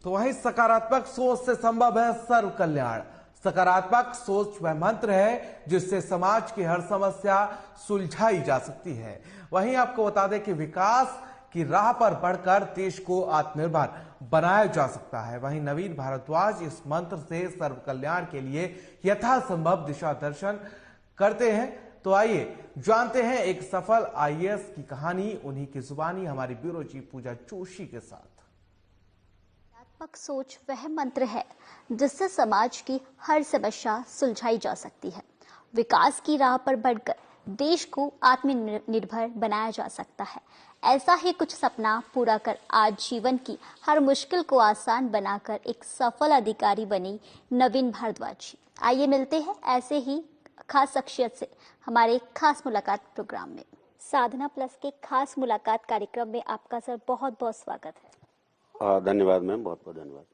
तो वहीं सकारात्मक सोच से संभव है सर्व कल्याण। सकारात्मक सोच वह मंत्र है जिससे समाज की हर समस्या सुलझाई जा सकती है। वहीं आपको बता दें कि विकास की राह पर बढ़कर देश को आत्मनिर्भर बनाया जा सकता है। वहीं नवीन भारद्वाज इस मंत्र से सर्व कल्याण के लिए यथासंभव दिशा दर्शन करते हैं। तो आइए जानते हैं एक सफल आईएएस की कहानी, उन्हीं की जुबानी हमारी ब्यूरो चीफ पूजा जोशी के साथ। सकारात्मक सोच वह मंत्र है जिससे समाज की हर समस्या सुलझाई जा सकती है। विकास की राह पर बढ़कर देश को आत्मनिर्भर बनाया जा सकता है। ऐसा ही कुछ सपना पूरा कर आज जीवन की हर मुश्किल को आसान बनाकर एक सफल अधिकारी बनी नवीन भारद्वाज जी। आइए मिलते हैं ऐसे ही खास शख्सियत से हमारे खास मुलाकात प्रोग्राम में। साधना प्लस के खास मुलाकात कार्यक्रम में आपका सर बहुत बहुत स्वागत है। धन्यवाद मैम, बहुत बहुत धन्यवाद।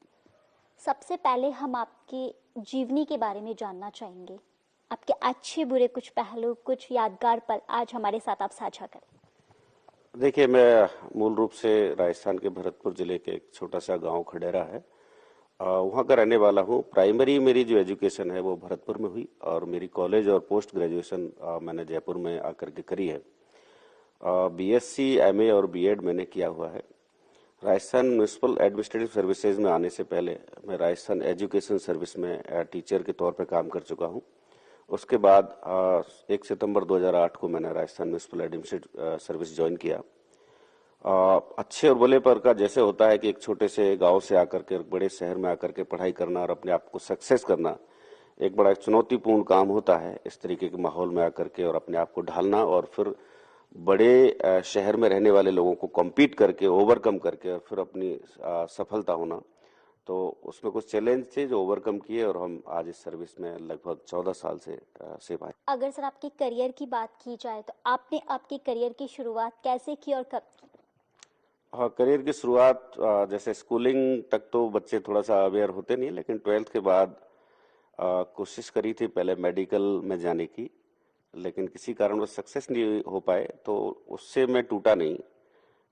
सबसे पहले हम आपकी जीवनी के बारे में जानना चाहेंगे। आपके अच्छे बुरे कुछ पहलू, कुछ यादगार पल आज हमारे साथ आप साझा करें। देखिए, मैं मूल रूप से राजस्थान के भरतपुर जिले के एक छोटा सा गांव खडेरा है, वहाँ का रहने वाला हूँ। प्राइमरी मेरी जो एजुकेशन है वो भरतपुर में हुई और मेरी कॉलेज और पोस्ट ग्रेजुएशन मैंने जयपुर में आकर के करी है। बीएससी, एमए और बीएड मैंने किया हुआ है। राजस्थान म्यूनिसिपल एडमिनिस्ट्रेटिव सर्विसेज में आने से पहले मैं राजस्थान एजुकेशन सर्विस में टीचर के तौर पर काम कर चुका हूँ। उसके बाद 1 सितंबर 2008 को मैंने Rajasthan municipal administrative service join किया। अच्छे और बुरे पर का जैसे होता है कि एक छोटे से गांव से आकर के बड़े शहर में आकर के पढ़ाई करना और अपने आप को सक्सेस करना एक बड़ा चुनौतीपूर्ण काम होता है। इस तरीके के माहौल में आकर के और अपने आप को ढालना और फिर बड़े शहर में रहने वाले लोगों को कॉम्पीट करके, ओवरकम करके और फिर अपनी सफलता होना, तो उसमें कुछ चैलेंज थे जो ओवरकम किए और हम आज इस सर्विस में लगभग 14 साल से सेवा है। अगर सर आपके करियर की बात की जाए तो आपने आपके करियर की शुरुआत कैसे की और कब की? हाँ, करियर की शुरुआत जैसे स्कूलिंग तक तो बच्चे थोड़ा सा अवेयर होते नहीं, लेकिन 12th के बाद कोशिश करी थी पहले मेडिकल में जाने की, लेकिन किसी कारण वो सक्सेस नहीं हो पाए, तो उससे मैं टूटा नहीं।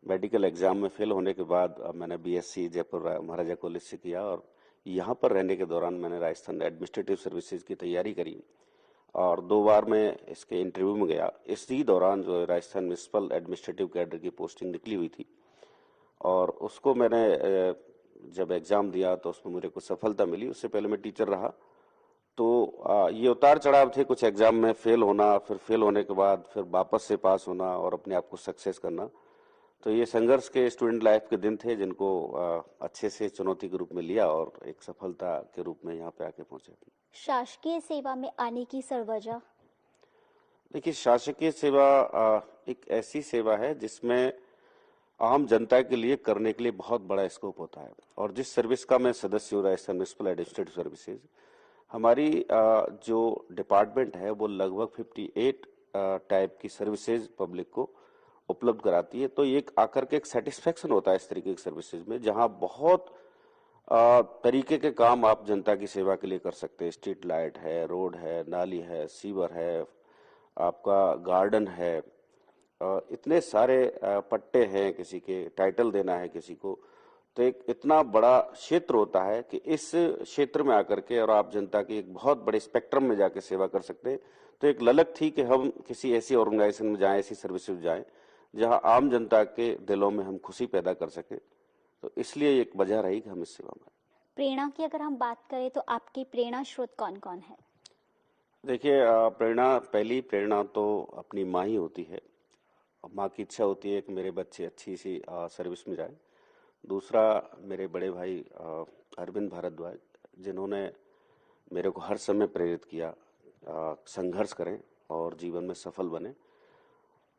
मेडिकल एग्जाम में फेल होने के बाद मैंने बीएससी जयपुर महाराजा कॉलेज से किया और यहाँ पर रहने के दौरान मैंने राजस्थान एडमिनिस्ट्रेटिव सर्विसेज की तैयारी करी और 2 बार मैं इसके इंटरव्यू में गया। इसी दौरान जो राजस्थान म्यूनिसिपल एडमिनिस्ट्रेटिव कैडर की पोस्टिंग निकली हुई थी और उसको मैंने जब एग्जाम दिया तो उसमें मुझे कुछ सफलता मिली। उससे पहले मैं टीचर रहा, तो ये उतार चढ़ाव थे। कुछ एग्जाम में फेल होना, फिर फेल होने के बाद फिर वापस से पास होना और अपने आप को सक्सेस करना, तो ये संघर्ष के स्टूडेंट लाइफ के दिन थे जिनको अच्छे से चुनौती के रूप में लिया और एक सफलता के रूप में यहाँ पे आके पहुंचे। शासकीय सेवा में आने की सर वजह? देखिए, शासकीय सेवा एक ऐसी सेवा है जिसमें आम जनता के लिए करने के लिए बहुत बड़ा स्कोप होता है और जिस सर्विस का मैं सदस्य हूँ, राजस्थान म्यूनिसिपल एडमिनिस्ट्रेटिव सर्विसेज, हमारी जो डिपार्टमेंट है वो लगभग 58 टाइप की सर्विसेज पब्लिक को उपलब्ध कराती है। तो ये आकर के एक सेटिस्फेक्शन होता है इस तरीके की सर्विसेज में, जहां बहुत तरीके के काम आप जनता की सेवा के लिए कर सकते हैं। स्ट्रीट लाइट है, रोड है, नाली है, सीवर है, आपका गार्डन है, इतने सारे पट्टे हैं, किसी के टाइटल देना है किसी को, तो एक इतना बड़ा क्षेत्र होता है कि इस क्षेत्र में आकर के और आप जनता की एक बहुत बड़े स्पेक्ट्रम में जाके सेवा कर सकते हैं। तो एक ललक थी कि हम किसी ऐसी ऑर्गेनाइजेशन में जाएं, ऐसी सर्विसेज जाएं जहां आम जनता के दिलों में हम खुशी पैदा कर सकें। तो इसलिए एक वजह रही कि हम इस सेवा में। प्रेरणा की अगर हम बात करें तो आपकी प्रेरणा स्रोत कौन कौन है? देखिए, पहली प्रेरणा तो अपनी माँ ही होती है। माँ की इच्छा होती है कि मेरे बच्चे अच्छी सी सर्विस में जाए। दूसरा, मेरे बड़े भाई अरविंद भारद्वाज, जिन्होंने मेरे को हर समय प्रेरित किया संघर्ष करें और जीवन में सफल बने,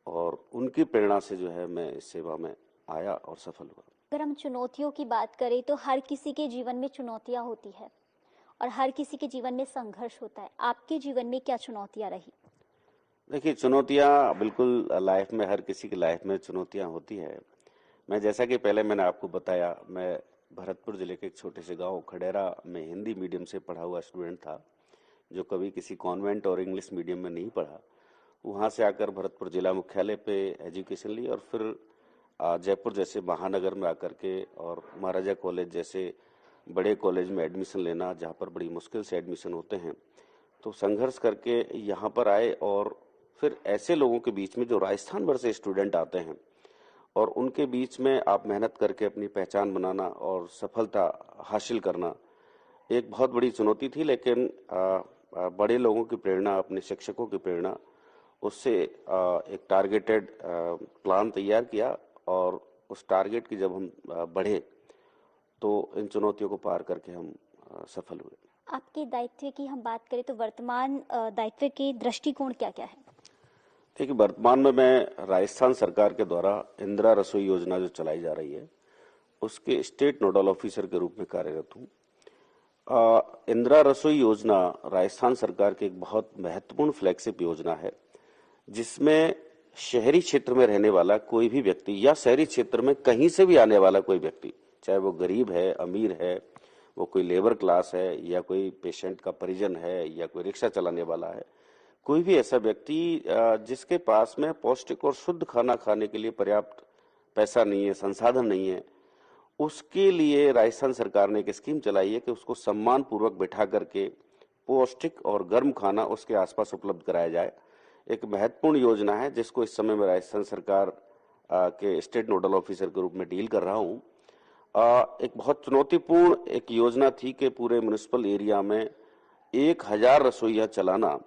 और उनकी प्रेरणा से जो है मैं इस सेवा में आया और सफल हुआ। अगर हम चुनौतियों की बात करें तो हर किसी के जीवन में चुनौतियां होती है और हर किसी के जीवन में संघर्ष होता है। आपके जीवन में क्या चुनौतियां रही? देखिए, चुनौतियां बिल्कुल लाइफ में, हर किसी की लाइफ में चुनौतियां होती है। मैं जैसा कि पहले मैंने आपको बताया, मैं भरतपुर जिले के एक छोटे से गांव खडेरा में हिंदी मीडियम से पढ़ा हुआ स्टूडेंट था, जो कभी किसी कॉन्वेंट और इंग्लिश मीडियम में नहीं पढ़ा। वहाँ से आकर भरतपुर जिला मुख्यालय पे एजुकेशन ली और फिर जयपुर जैसे महानगर में आकर के और महाराजा कॉलेज जैसे बड़े कॉलेज में एडमिशन लेना, जहाँ पर बड़ी मुश्किल से एडमिशन होते हैं, तो संघर्ष करके यहाँ पर आए और फिर ऐसे लोगों के बीच में जो राजस्थान भर से स्टूडेंट आते हैं और उनके बीच में आप मेहनत करके अपनी पहचान बनाना और सफलता हासिल करना एक बहुत बड़ी चुनौती थी। लेकिन बड़े लोगों की प्रेरणा, अपने शिक्षकों की प्रेरणा, उससे एक टारगेटेड प्लान तैयार किया और उस टारगेट की जब हम बढ़े तो इन चुनौतियों को पार करके हम सफल हुए। आपके दायित्व की हम बात करें तो वर्तमान दायित्व के दृष्टिकोण क्या क्या है? देखिए, वर्तमान में मैं राजस्थान सरकार के द्वारा इंदिरा रसोई योजना जो चलाई जा रही है उसके स्टेट नोडल ऑफिसर के रूप में कार्यरत हूँ। इंदिरा रसोई योजना राजस्थान सरकार की एक बहुत महत्वपूर्ण फ्लैगशिप योजना है, जिसमें शहरी क्षेत्र में रहने वाला कोई भी व्यक्ति या शहरी क्षेत्र में कहीं से भी आने वाला कोई व्यक्ति, चाहे वो गरीब है, अमीर है, वो कोई लेबर क्लास है या कोई पेशेंट का परिजन है या कोई रिक्शा चलाने वाला है, कोई भी ऐसा व्यक्ति जिसके पास में पौष्टिक और शुद्ध खाना खाने के लिए पर्याप्त पैसा नहीं है, संसाधन नहीं है, उसके लिए राजस्थान सरकार ने एक स्कीम चलाई है कि उसको सम्मान पूर्वक बैठा करके पौष्टिक और गर्म खाना उसके आसपास उपलब्ध कराया जाए। एक महत्वपूर्ण योजना है जिसको इस समय में राजस्थान सरकार के स्टेट नोडल ऑफिसर के रूप में डील कर रहा हूँ। एक बहुत चुनौतीपूर्ण एक योजना थी कि पूरे म्युनिसिपल एरिया में 1000 रसोइयाँ चलाना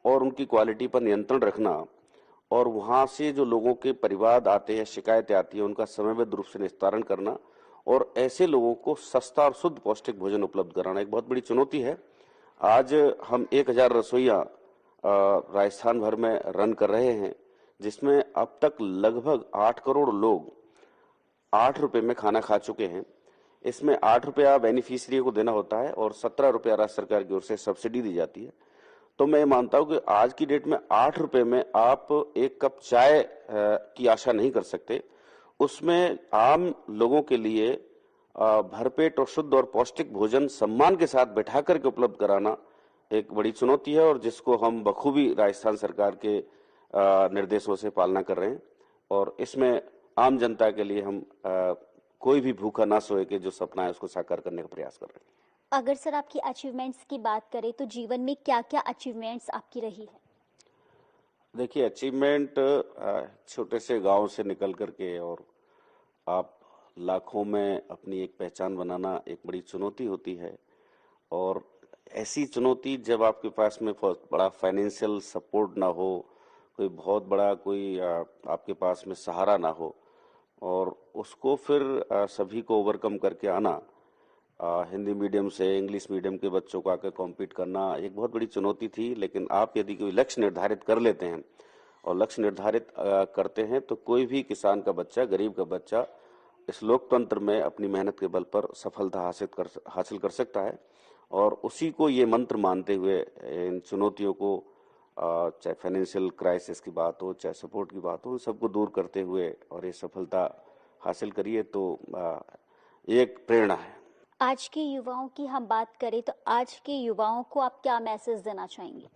और उनकी क्वालिटी पर नियंत्रण रखना और वहां से जो लोगों के परिवार आते हैं, शिकायतें आती है, उनका समयबद्ध रूप से निस्तारण करना और ऐसे लोगों को सस्ता और शुद्ध पौष्टिक भोजन उपलब्ध कराना एक बहुत बड़ी चुनौती है। आज हम 1000 रसोइयाँ राजस्थान भर में रन कर रहे हैं, जिसमें अब तक लगभग 8 करोड़ लोग 8 रुपए में खाना खा चुके हैं। इसमें 8 रुपया बेनिफिशियरी को देना होता है और 17 रुपया राज्य सरकार की ओर से सब्सिडी दी जाती है। तो मैं मानता हूं कि आज की डेट में 8 रुपए में आप एक कप चाय की आशा नहीं कर सकते। उसमें आम लोगों के लिए भरपेट और शुद्ध और पौष्टिक भोजन सम्मान के साथ बैठा करके उपलब्ध कराना एक बड़ी चुनौती है और जिसको हम बखूबी राजस्थान सरकार के निर्देशों से पालना कर रहे हैं और इसमें आम जनता के लिए हम कोई भी भूखा ना सोए के जो सपना है उसको साकार करने का प्रयास कर रहे हैं। अगर सर आपकी अचीवमेंट्स की बात करें तो जीवन में क्या क्या अचीवमेंट्स आपकी रही है? देखिए, अचीवमेंट छोटे से गांव से निकल करके और आप लाखों में अपनी एक पहचान बनाना एक बड़ी चुनौती होती है और ऐसी चुनौती जब आपके पास में बहुत बड़ा फाइनेंशियल सपोर्ट ना हो, कोई बहुत बड़ा कोई आपके पास में सहारा ना हो और उसको फिर सभी को ओवरकम करके आना, हिंदी मीडियम से इंग्लिश मीडियम के बच्चों को आकर कॉम्पीट करना एक बहुत बड़ी चुनौती थी। लेकिन आप यदि कोई लक्ष्य निर्धारित कर लेते हैं और लक्ष्य निर्धारित करते हैं तो कोई भी किसान का बच्चा, गरीब का बच्चा इस लोकतंत्र में अपनी मेहनत के बल पर सफलता हासिल कर सकता है और उसी को ये मंत्र मानते हुए इन चुनौतियों को, चाहे फाइनेंशियल क्राइसिस की बात हो, चाहे सपोर्ट की बात हो, सबको दूर करते हुए और ये सफलता हासिल करिए तो एक प्रेरणा है। आज के युवाओं की हम बात करें तो आज के युवाओं को आप क्या मैसेज देना चाहेंगे?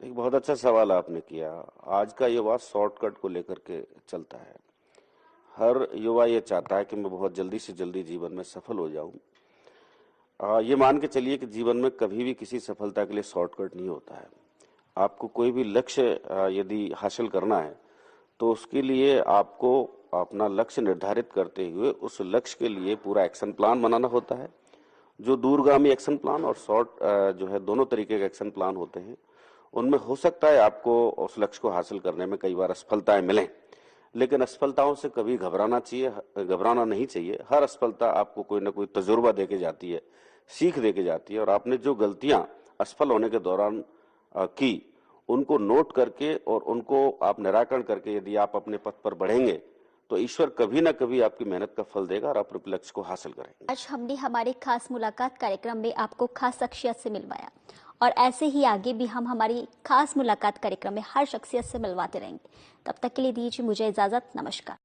एक बहुत अच्छा सवाल आपने किया। आज का युवा शॉर्टकट को लेकर के चलता है। हर युवा ये चाहता है कि मैं बहुत जल्दी से जल्दी जीवन में सफल हो जाऊं। ये मान के चलिए कि जीवन में कभी भी किसी सफलता के लिए शॉर्टकट नहीं होता है। आपको कोई भी लक्ष्य यदि हासिल करना है तो उसके लिए आपको अपना लक्ष्य निर्धारित करते हुए उस लक्ष्य के लिए पूरा एक्शन प्लान बनाना होता है। जो दूरगामी एक्शन प्लान और शॉर्ट जो है दोनों तरीके के एक्शन प्लान होते हैं, उनमें हो सकता है आपको उस लक्ष्य को हासिल करने में कई बार असफलताएं मिलें, लेकिन असफलताओं से कभी घबराना नहीं चाहिए। हर असफलता आपको कोई ना कोई तजुर्बा देके जाती है, सीख देके जाती है और आपने जो गलतियां असफल होने के दौरान की उनको नोट करके और उनको आप निराकरण करके यदि आप अपने पथ पर बढ़ेंगे तो ईश्वर कभी ना कभी आपकी मेहनत का फल देगा और आप अपने लक्ष्य को हासिल करेंगे। आज हमने हमारे खास मुलाकात कार्यक्रम में आपको खास शख्सियत से मिलवाया और ऐसे ही आगे भी हम हमारी खास मुलाकात कार्यक्रम में हर शख्सियत से मिलवाते रहेंगे। तब तक के लिए दीजिए मुझे इजाजत। नमस्कार।